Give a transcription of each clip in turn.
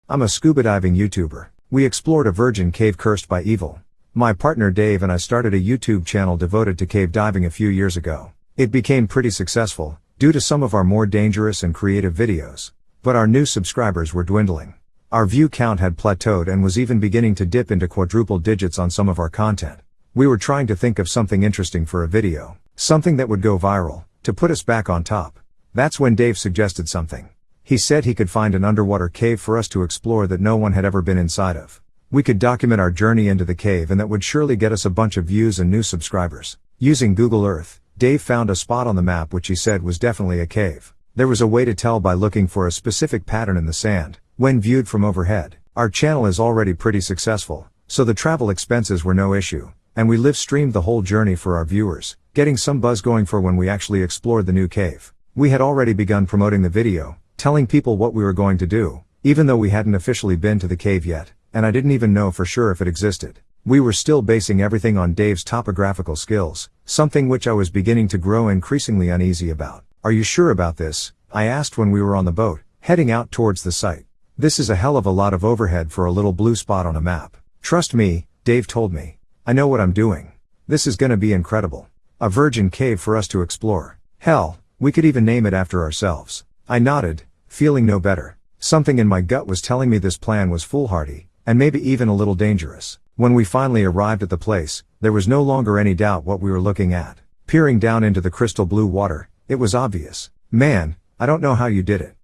I'm a scuba diving YouTuber. We explored a virgin cave cursed by evil. My partner Dave and I started a YouTube channel devoted to cave diving a few years ago. It became pretty successful, due to some of our more dangerous and creative videos. But our new subscribers were dwindling. Our view count had plateaued and was even beginning to dip into quadruple digits on some of our content. We were trying to think of something interesting for a video, something that would go viral, to put us back on top. That's when Dave suggested something. He said he could find an underwater cave for us to explore that no one had ever been inside of. We could document our journey into the cave and that would surely get us a bunch of views and new subscribers. Using Google Earth, Dave found a spot on the map which he said was definitely a cave. There was a way to tell by looking for a specific pattern in the sand, when viewed from overhead. Our channel is already pretty successful, so the travel expenses were no issue, and we live streamed the whole journey for our viewers, getting some buzz going for when we actually explored the new cave. We had already begun promoting the video, telling people what we were going to do, even though we hadn't officially been to the cave yet, and I didn't even know for sure if it existed. We were still basing everything on Dave's topographical skills, something which I was beginning to grow increasingly uneasy about. "Are you sure about this?" I asked when we were on the boat, heading out towards the site. "This is a hell of a lot of overhead for a little blue spot on a map." "Trust me," Dave told me. "I know what I'm doing. This is gonna be incredible. A virgin cave for us to explore. Hell, we could even name it after ourselves." I nodded, feeling no better. Something in my gut was telling me this plan was foolhardy, and maybe even a little dangerous. When we finally arrived at the place, there was no longer any doubt what we were looking at. Peering down into the crystal blue water, it was obvious. "Man, I don't know how you did it.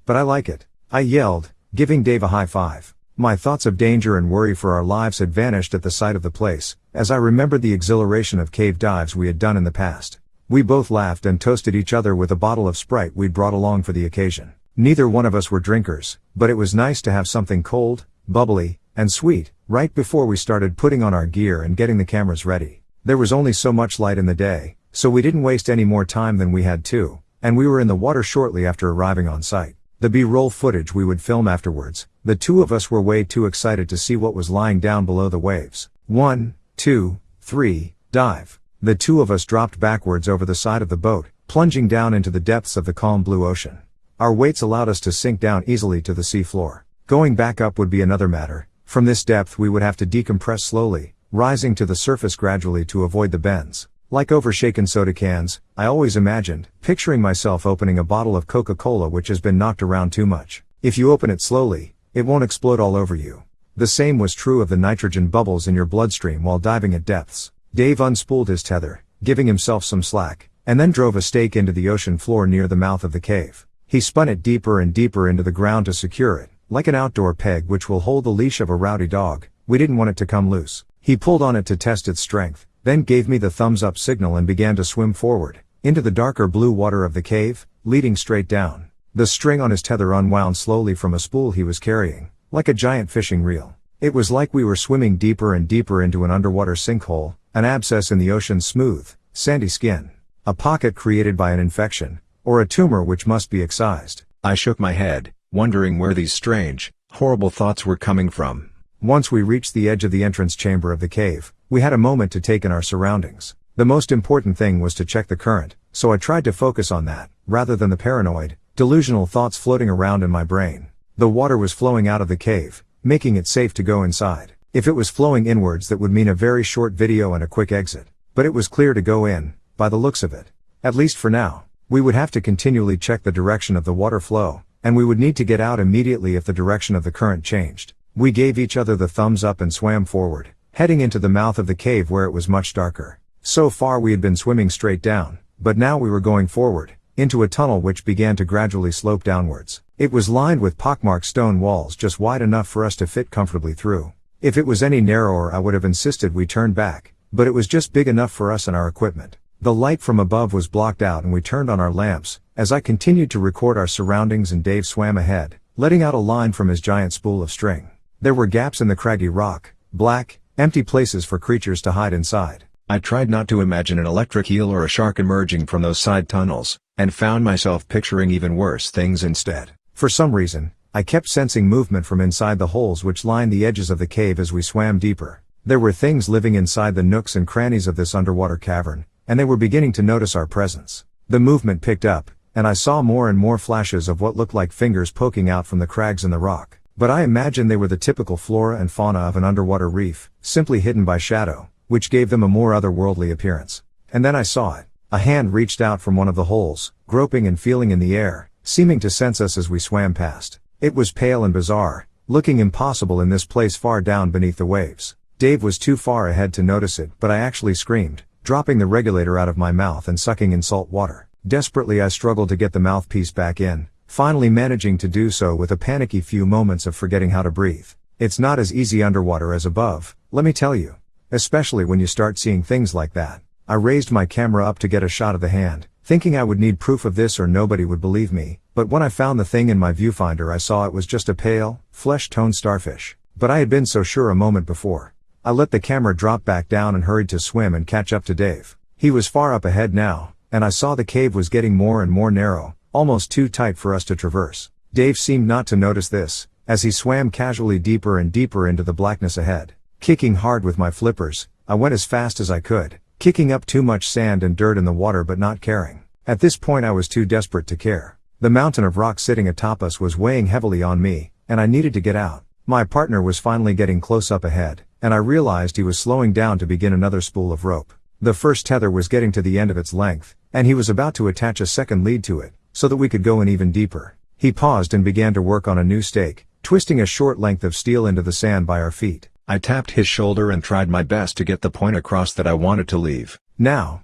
But I like it," I yelled, giving Dave a high five. My thoughts of danger and worry for our lives had vanished at the sight of the place, as I remembered the exhilaration of cave dives we had done in the past. We both laughed and toasted each other with a bottle of Sprite we'd brought along for the occasion. Neither one of us were drinkers, but it was nice to have something cold, bubbly, and sweet, right before we started putting on our gear and getting the cameras ready. There was only so much light in the day, so we didn't waste any more time than we had to, and we were in the water shortly after arriving on site. The B-roll footage we would film afterwards, the two of us were way too excited to see what was lying down below the waves. 1, 2, 3, dive. The two of us dropped backwards over the side of the boat, plunging down into the depths of the calm blue ocean. Our weights allowed us to sink down easily to the sea floor. Going back up would be another matter. From this depth we would have to decompress slowly, rising to the surface gradually to avoid the bends. Like overshaken soda cans, I always imagined, picturing myself opening a bottle of Coca-Cola which has been knocked around too much. If you open it slowly, it won't explode all over you. The same was true of the nitrogen bubbles in your bloodstream while diving at depths. Dave unspooled his tether, giving himself some slack, and then drove a stake into the ocean floor near the mouth of the cave. He spun it deeper and deeper into the ground to secure it, like an outdoor peg which will hold the leash of a rowdy dog. We didn't want it to come loose. He pulled on it to test its strength, then gave me the thumbs up signal and began to swim forward, into the darker blue water of the cave, leading straight down. The string on his tether unwound slowly from a spool he was carrying, like a giant fishing reel. It was like we were swimming deeper and deeper into an underwater sinkhole, an abscess in the ocean's smooth, sandy skin. A pocket created by an infection, or a tumor which must be excised. I shook my head, wondering where these strange, horrible thoughts were coming from. Once we reached the edge of the entrance chamber of the cave, we had a moment to take in our surroundings. The most important thing was to check the current, so I tried to focus on that, rather than the paranoid, delusional thoughts floating around in my brain. The water was flowing out of the cave, making it safe to go inside. If it was flowing inwards, that would mean a very short video and a quick exit. But it was clear to go in, by the looks of it. At least for now. We would have to continually check the direction of the water flow, and we would need to get out immediately if the direction of the current changed. We gave each other the thumbs up and swam forward, heading into the mouth of the cave where it was much darker. So far we had been swimming straight down, but now we were going forward, into a tunnel which began to gradually slope downwards. It was lined with pockmarked stone walls just wide enough for us to fit comfortably through. If it was any narrower I would have insisted we turn back, but it was just big enough for us and our equipment. The light from above was blocked out and we turned on our lamps, as I continued to record our surroundings and Dave swam ahead, letting out a line from his giant spool of string. There were gaps in the craggy rock, black, empty places for creatures to hide inside. I tried not to imagine an electric eel or a shark emerging from those side tunnels, and found myself picturing even worse things instead. For some reason, I kept sensing movement from inside the holes which lined the edges of the cave as we swam deeper. There were things living inside the nooks and crannies of this underwater cavern, and they were beginning to notice our presence. The movement picked up, and I saw more and more flashes of what looked like fingers poking out from the crags in the rock. But I imagined they were the typical flora and fauna of an underwater reef, simply hidden by shadow, which gave them a more otherworldly appearance. And then I saw it. A hand reached out from one of the holes, groping and feeling in the air, seeming to sense us as we swam past. It was pale and bizarre, looking impossible in this place far down beneath the waves. Dave was too far ahead to notice it, but I actually screamed, dropping the regulator out of my mouth and sucking in salt water. Desperately I struggled to get the mouthpiece back in, finally managing to do so with a panicky few moments of forgetting how to breathe. It's not as easy underwater as above, let me tell you. Especially when you start seeing things like that. I raised my camera up to get a shot of the hand, thinking I would need proof of this or nobody would believe me, but when I found the thing in my viewfinder I saw it was just a pale, flesh-toned starfish. But I had been so sure a moment before. I let the camera drop back down and hurried to swim and catch up to Dave. He was far up ahead now, and I saw the cave was getting more and more narrow, almost too tight for us to traverse. Dave seemed not to notice this, as he swam casually deeper and deeper into the blackness ahead. Kicking hard with my flippers, I went as fast as I could, kicking up too much sand and dirt in the water but not caring. At this point I was too desperate to care. The mountain of rock sitting atop us was weighing heavily on me, and I needed to get out. My partner was finally getting close up ahead, and I realized he was slowing down to begin another spool of rope. The first tether was getting to the end of its length, and he was about to attach a second lead to it, so that we could go in even deeper. He paused and began to work on a new stake, twisting a short length of steel into the sand by our feet. I tapped his shoulder and tried my best to get the point across that I wanted to leave. Now.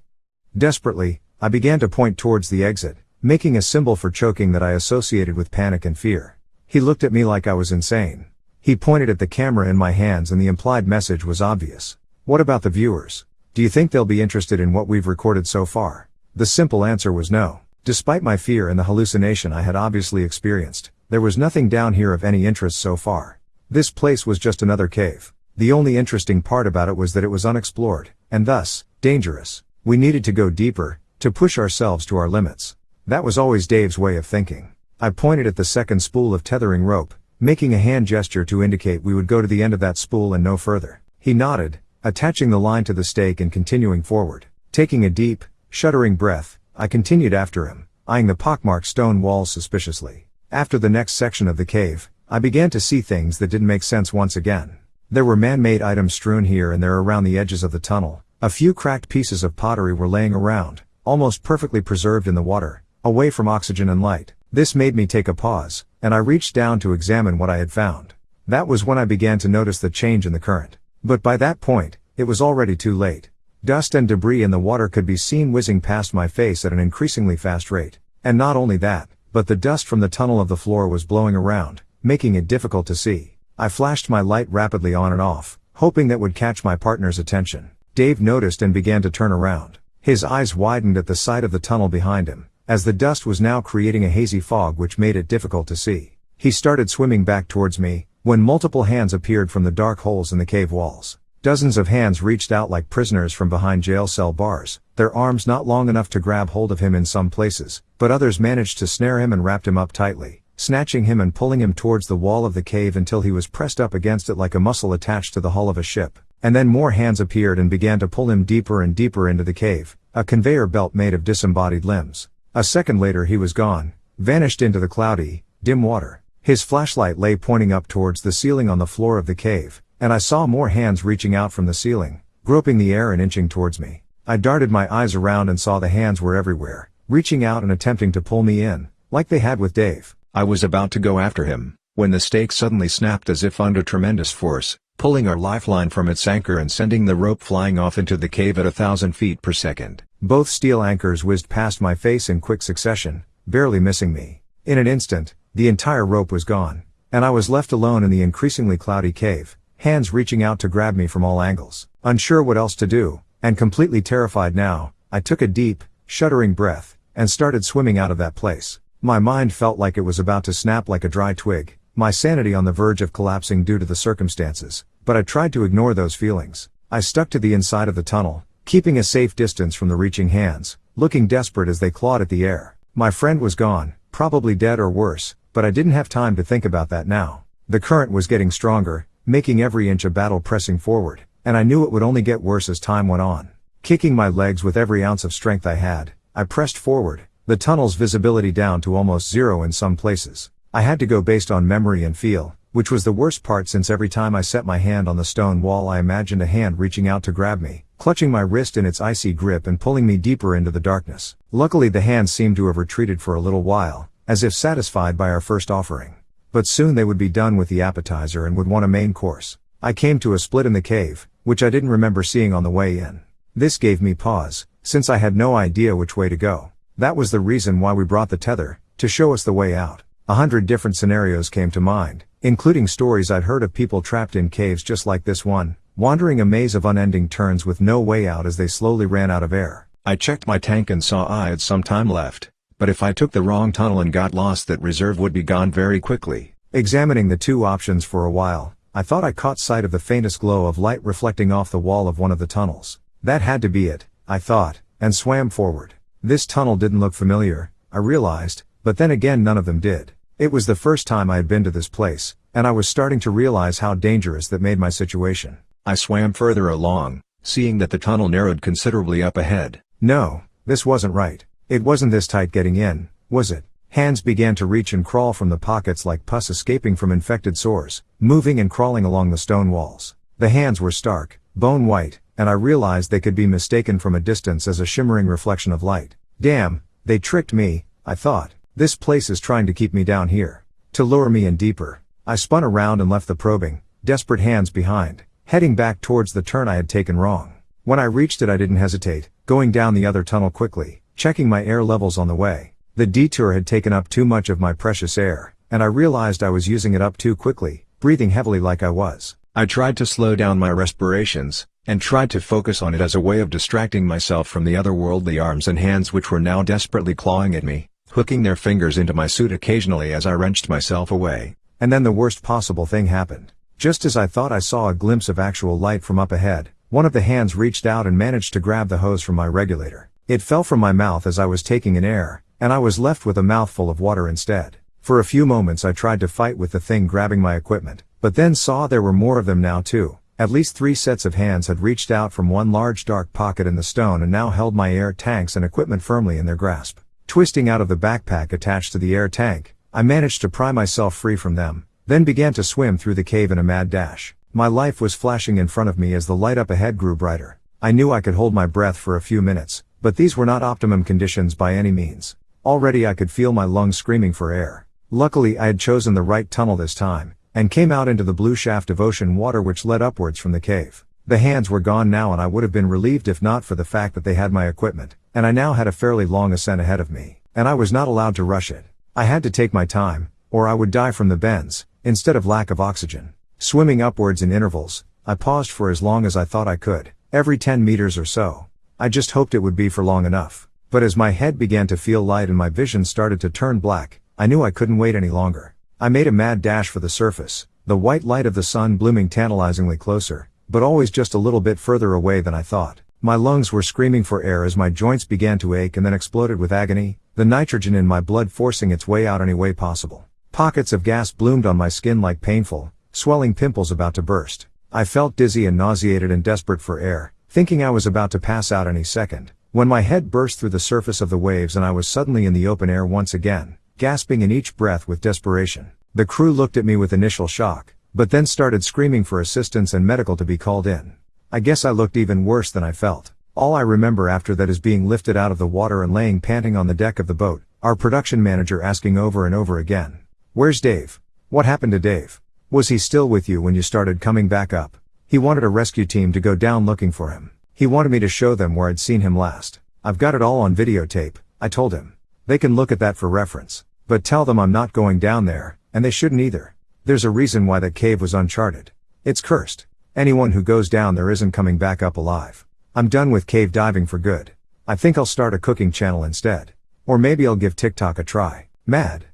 Desperately, I began to point towards the exit, making a symbol for choking that I associated with panic and fear. He looked at me like I was insane. He pointed at the camera in my hands and the implied message was obvious. What about the viewers? Do you think they'll be interested in what we've recorded so far? The simple answer was no. Despite my fear and the hallucination I had obviously experienced, there was nothing down here of any interest so far. This place was just another cave. The only interesting part about it was that it was unexplored, and thus, dangerous. We needed to go deeper, to push ourselves to our limits. That was always Dave's way of thinking. I pointed at the second spool of tethering rope, making a hand gesture to indicate we would go to the end of that spool and no further. He nodded, attaching the line to the stake and continuing forward. Taking a deep, shuddering breath, I continued after him, eyeing the pockmarked stone walls suspiciously. After the next section of the cave, I began to see things that didn't make sense once again. There were man-made items strewn here and there around the edges of the tunnel. A few cracked pieces of pottery were laying around, almost perfectly preserved in the water, away from oxygen and light. This made me take a pause, and I reached down to examine what I had found. That was when I began to notice the change in the current. But by that point, it was already too late. Dust and debris in the water could be seen whizzing past my face at an increasingly fast rate. And not only that, but the dust from the tunnel of the floor was blowing around, making it difficult to see. I flashed my light rapidly on and off, hoping that would catch my partner's attention. Dave noticed and began to turn around. His eyes widened at the sight of the tunnel behind him, as the dust was now creating a hazy fog which made it difficult to see. He started swimming back towards me, when multiple hands appeared from the dark holes in the cave walls. Dozens of hands reached out like prisoners from behind jail cell bars, their arms not long enough to grab hold of him in some places, but others managed to snare him and wrapped him up tightly, snatching him and pulling him towards the wall of the cave until he was pressed up against it like a muscle attached to the hull of a ship. And then more hands appeared and began to pull him deeper and deeper into the cave, a conveyor belt made of disembodied limbs. A second later he was gone, vanished into the cloudy, dim water. His flashlight lay pointing up towards the ceiling on the floor of the cave, and I saw more hands reaching out from the ceiling, groping the air and inching towards me. I darted my eyes around and saw the hands were everywhere, reaching out and attempting to pull me in, like they had with Dave. I was about to go after him, when the stake suddenly snapped as if under tremendous force, pulling our lifeline from its anchor and sending the rope flying off into the cave at 1,000 feet per second. Both steel anchors whizzed past my face in quick succession, barely missing me. In an instant, the entire rope was gone, and I was left alone in the increasingly cloudy cave, hands reaching out to grab me from all angles. Unsure what else to do, and completely terrified now, I took a deep, shuddering breath, and started swimming out of that place. My mind felt like it was about to snap like a dry twig, my sanity on the verge of collapsing due to the circumstances, but I tried to ignore those feelings. I stuck to the inside of the tunnel, keeping a safe distance from the reaching hands, looking desperate as they clawed at the air. My friend was gone, probably dead or worse, but I didn't have time to think about that now. The current was getting stronger, making every inch a battle pressing forward, and I knew it would only get worse as time went on. Kicking my legs with every ounce of strength I had, I pressed forward, the tunnel's visibility down to almost zero in some places. I had to go based on memory and feel, which was the worst part since every time I set my hand on the stone wall I imagined a hand reaching out to grab me, clutching my wrist in its icy grip and pulling me deeper into the darkness. Luckily the hands seemed to have retreated for a little while, as if satisfied by our first offering. But soon they would be done with the appetizer and would want a main course. I came to a split in the cave, which I didn't remember seeing on the way in. This gave me pause, since I had no idea which way to go. That was the reason why we brought the tether, to show us the way out. 100 different scenarios came to mind, including stories I'd heard of people trapped in caves just like this one, wandering a maze of unending turns with no way out as they slowly ran out of air. I checked my tank and saw I had some time left, but if I took the wrong tunnel and got lost that reserve would be gone very quickly. Examining the two options for a while, I thought I caught sight of the faintest glow of light reflecting off the wall of one of the tunnels. That had to be it, I thought, and swam forward. This tunnel didn't look familiar, I realized, but then again none of them did. It was the first time I had been to this place, and I was starting to realize how dangerous that made my situation. I swam further along, seeing that the tunnel narrowed considerably up ahead. No, this wasn't right. It wasn't this tight getting in, was it? Hands began to reach and crawl from the pockets like pus escaping from infected sores, moving and crawling along the stone walls. The hands were stark, bone white, and I realized they could be mistaken from a distance as a shimmering reflection of light. Damn, they tricked me, I thought. This place is trying to keep me down here. To lure me in deeper. I spun around and left the probing, desperate hands behind, heading back towards the turn I had taken wrong. When I reached it I didn't hesitate, going down the other tunnel quickly, checking my air levels on the way. The detour had taken up too much of my precious air, and I realized I was using it up too quickly, breathing heavily like I was. I tried to slow down my respirations, and tried to focus on it as a way of distracting myself from the otherworldly arms and hands which were now desperately clawing at me, hooking their fingers into my suit occasionally as I wrenched myself away. And then the worst possible thing happened. Just as I thought I saw a glimpse of actual light from up ahead, one of the hands reached out and managed to grab the hose from my regulator. It fell from my mouth as I was taking in air, and I was left with a mouthful of water instead. For a few moments I tried to fight with the thing grabbing my equipment, but then saw there were more of them now too. At least 3 sets of hands had reached out from one large dark pocket in the stone and now held my air tanks and equipment firmly in their grasp. Twisting out of the backpack attached to the air tank, I managed to pry myself free from them, then began to swim through the cave in a mad dash. My life was flashing in front of me as the light up ahead grew brighter. I knew I could hold my breath for a few minutes, but these were not optimum conditions by any means. Already I could feel my lungs screaming for air. Luckily I had chosen the right tunnel this time, and came out into the blue shaft of ocean water which led upwards from the cave. The hands were gone now and I would have been relieved if not for the fact that they had my equipment, and I now had a fairly long ascent ahead of me, and I was not allowed to rush it. I had to take my time, or I would die from the bends, instead of lack of oxygen. Swimming upwards in intervals, I paused for as long as I thought I could, every 10 meters or so. I just hoped it would be for long enough. But as my head began to feel light and my vision started to turn black, I knew I couldn't wait any longer. I made a mad dash for the surface, the white light of the sun blooming tantalizingly closer, but always just a little bit further away than I thought. My lungs were screaming for air as my joints began to ache and then exploded with agony, the nitrogen in my blood forcing its way out any way possible. Pockets of gas bloomed on my skin like painful, swelling pimples about to burst. I felt dizzy and nauseated and desperate for air, thinking I was about to pass out any second, when my head burst through the surface of the waves and I was suddenly in the open air once again, gasping in each breath with desperation. The crew looked at me with initial shock, but then started screaming for assistance and medical to be called in. I guess I looked even worse than I felt. All I remember after that is being lifted out of the water and laying panting on the deck of the boat, our production manager asking over and over again, "Where's Dave? What happened to Dave? Was he still with you when you started coming back up?" He wanted a rescue team to go down looking for him. He wanted me to show them where I'd seen him last. "I've got it all on videotape," I told him. "They can look at that for reference. But tell them I'm not going down there, and they shouldn't either. There's a reason why that cave was uncharted. It's cursed. Anyone who goes down there isn't coming back up alive. I'm done with cave diving for good. I think I'll start a cooking channel instead. Or maybe I'll give TikTok a try. Mad.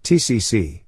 TCC.